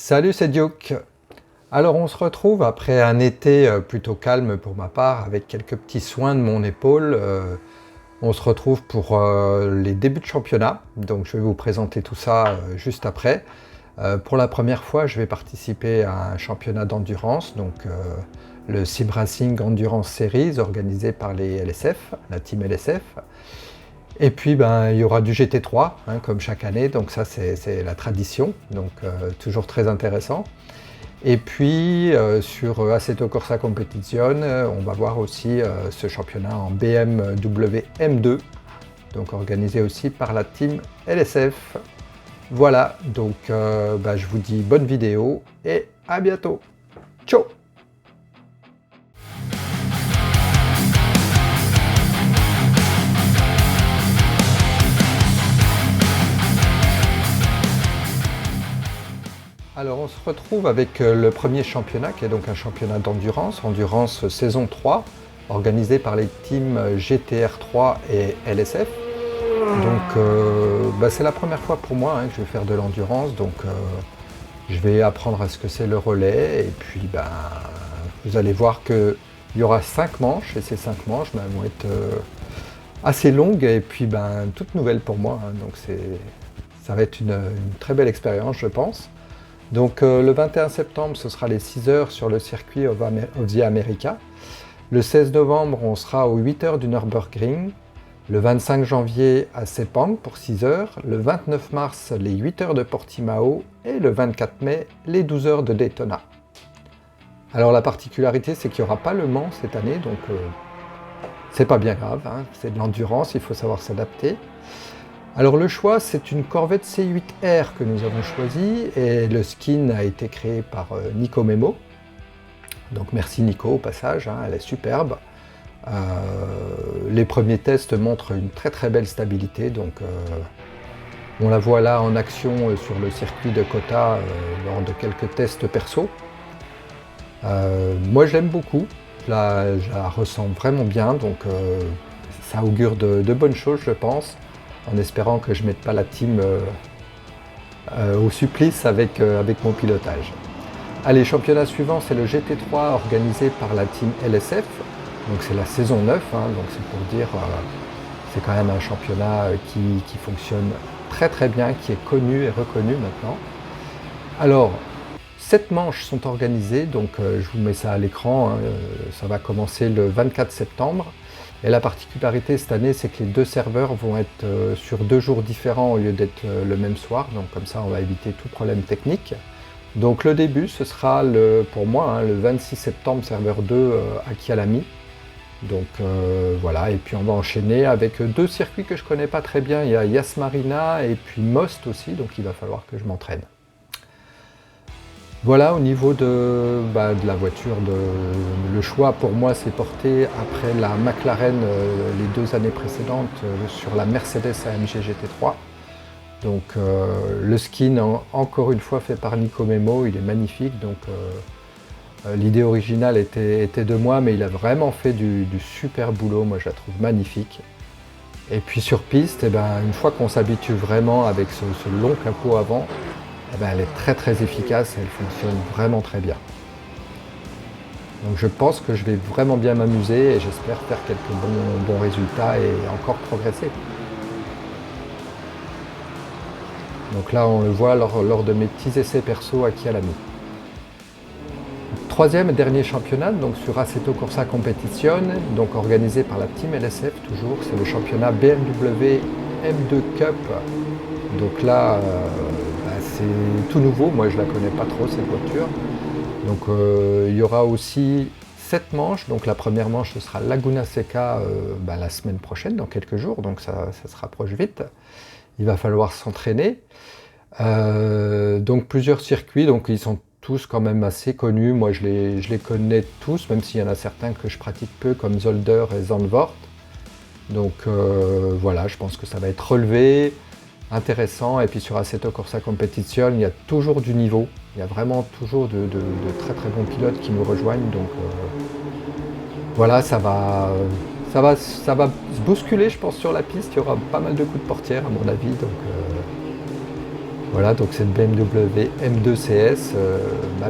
Salut, c'est Duke. Alors on se retrouve après un été plutôt calme pour ma part, avec quelques petits soins de mon épaule. On se retrouve pour les débuts de championnat, donc je vais vous présenter tout ça juste après. Pour la première fois, je vais participer à un championnat d'endurance, donc le Sim Racing Endurance Series organisé par les LSF, la team LSF. Et puis il y aura du GT3 comme chaque année, donc ça c'est la tradition, donc toujours très intéressant. Et puis sur Assetto Corsa Competition, on va voir aussi ce championnat en BMW M2, donc organisé aussi par la team LSF. Voilà, donc je vous dis bonne vidéo et à bientôt. Ciao! Alors on se retrouve avec le premier championnat qui est donc un championnat d'endurance, endurance saison 3, organisé par les teams GTR3 et LSF. Donc c'est la première fois pour moi que je vais faire de l'endurance, donc je vais apprendre à ce que c'est le relais et puis vous allez voir qu'il y aura 5 manches et ces 5 manches vont être assez longues et puis toutes nouvelles pour moi, donc ça va être une très belle expérience je pense. Donc le 21 septembre, ce sera les 6 heures sur le circuit of the America. Le 16 novembre, on sera aux 8 heures du Nürburgring. Le 25 janvier à Sepang pour 6 heures. Le 29 mars, les 8 heures de Portimao. Et le 24 mai, les 12 heures de Daytona. Alors la particularité, c'est qu'il n'y aura pas Le Mans cette année, donc c'est pas bien grave. C'est de l'endurance, il faut savoir s'adapter. Alors le choix, c'est une Corvette C8R que nous avons choisie et le skin a été créé par Nico Memo. Donc merci Nico au passage, elle est superbe. Les premiers tests montrent une très belle stabilité, donc on la voit là en action sur le circuit de Kota lors de quelques tests perso. Moi je l'aime beaucoup, je la ressens vraiment bien, donc ça augure de bonnes choses je pense. En espérant que je ne mette pas la team au supplice avec mon pilotage. Allez, championnat suivant, c'est le GT3 organisé par la team LSF. Donc c'est la saison 9, donc c'est pour dire, c'est quand même un championnat qui fonctionne très bien, qui est connu et reconnu maintenant. Alors, 7 manches sont organisées, donc je vous mets ça à l'écran, ça va commencer le 24 septembre. Et la particularité cette année, c'est que les deux serveurs vont être sur 2 jours différents au lieu d'être le même soir. Donc comme ça, on va éviter tout problème technique. Donc le début, ce sera pour moi le 26 septembre, serveur 2 à Kyalami. Donc voilà, et puis on va enchaîner avec 2 circuits que je ne connais pas très bien. Il y a Yas Marina et puis Most aussi, donc il va falloir que je m'entraîne. Voilà, au niveau de la voiture, le choix pour moi s'est porté après la McLaren les 2 années précédentes sur la Mercedes AMG GT3. Donc le skin encore une fois fait par Nico Memo, il est magnifique. Donc l'idée originale était de moi, mais il a vraiment fait du super boulot, moi je la trouve magnifique. Et puis sur piste, une fois qu'on s'habitue vraiment avec ce long capot avant, elle est très efficace, elle fonctionne vraiment très bien. Donc je pense que je vais vraiment bien m'amuser et j'espère faire quelques bons résultats et encore progresser. Donc là on le voit lors de mes petits essais perso à Kyalami. Troisième et dernier championnat, donc sur Assetto Corsa Competition, donc organisé par la team LSF toujours, c'est le championnat BMW M2 Cup. Donc là, c'est tout nouveau, moi je ne la connais pas trop cette voiture. Donc il y aura aussi 7 manches, donc la première manche ce sera Laguna Seca la semaine prochaine, dans quelques jours, donc ça se rapproche vite. Il va falloir s'entraîner. Donc plusieurs circuits, donc ils sont tous quand même assez connus, moi je les connais tous, même s'il y en a certains que je pratique peu, comme Zolder et Zandvoort. Donc voilà, je pense que ça va être relevé, intéressant, et puis sur Assetto Corsa Competition, il y a toujours du niveau, il y a vraiment toujours de très bons pilotes qui nous rejoignent, donc voilà, ça va se bousculer je pense sur la piste, il y aura pas mal de coups de portière à mon avis, donc Voilà, donc cette BMW M2 CS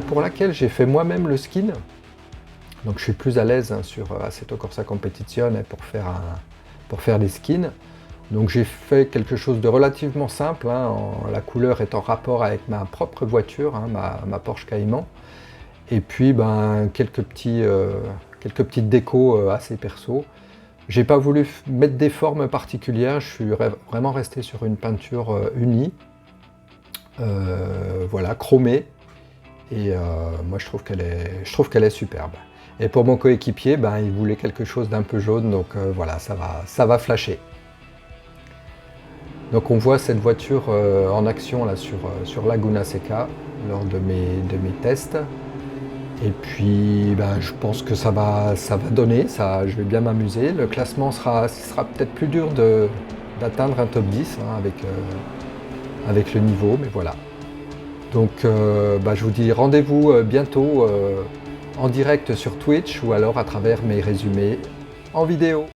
pour laquelle j'ai fait moi-même le skin. Donc je suis plus à l'aise sur Assetto Corsa Competizione pour faire des skins. Donc j'ai fait quelque chose de relativement simple, la couleur est en rapport avec ma propre voiture, ma Porsche Cayman. Et puis quelques petites décos assez perso. J'ai pas voulu mettre des formes particulières, je suis vraiment resté sur une peinture unie, voilà, chromée. Et moi je trouve qu'elle est superbe. Et pour mon coéquipier, il voulait quelque chose d'un peu jaune, donc voilà, ça va flasher. Donc on voit cette voiture en action là sur Laguna Seca lors de mes tests. Et puis je pense que ça va donner, je vais bien m'amuser. Le classement sera peut-être plus dur d'atteindre un top 10 avec le niveau, mais voilà. Donc je vous dis rendez-vous bientôt en direct sur Twitch ou alors à travers mes résumés en vidéo.